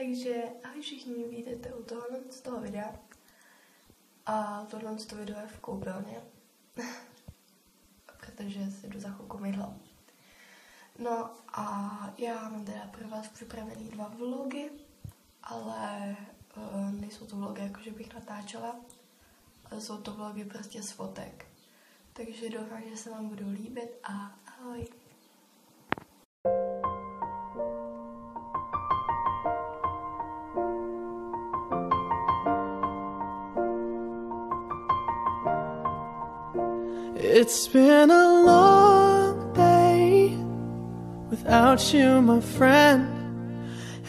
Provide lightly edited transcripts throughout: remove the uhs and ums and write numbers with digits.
Takže ahoj všichni, vítejte u tohohle z toho videa. A tohle video je v koupelně, protože si jdu za chvilku mydlo. No a já mám teda pro vás připravený 2 vlogy, ale nejsou to vlogy, jako že bych natáčela, ale jsou to vlogy prostě z fotek. Takže doufám, že se vám budou líbit a ahoj. It's been a long day without you, my friend,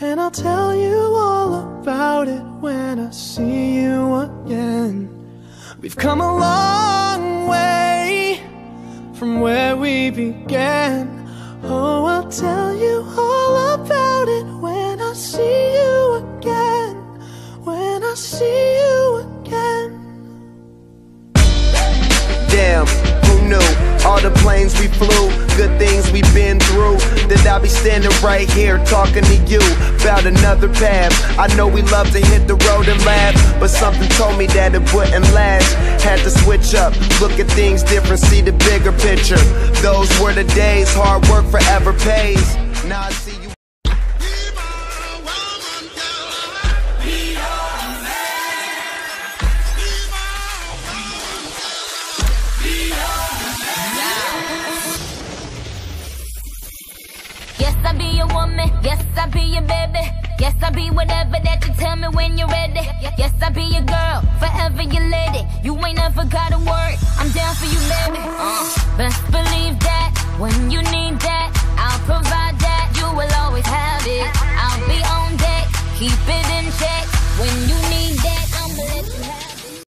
and I'll tell you all about it when I see you again. We've come a long way from where we began. Oh, I'll tell you all about it when I see you again. When I see you again. Damn, who knew? All the planes we flew, good things we've been through, that I'll be standing right here talking to you about another path. I know we love to hit the road and laugh, but something told me that it wouldn't last. Had to switch up, look at things different, see the bigger picture. Those were the days, hard work forever pays. Now I see you. Yes, I be your woman, yes, I be your baby. Yes, I be whatever that you tell me when you're ready. Yes, I be your girl, forever your lady. You ain't never gotta worry, I'm down for you, baby. Best believe that, when you need that, I'll provide that. You will always have it, I'll be on deck, keep it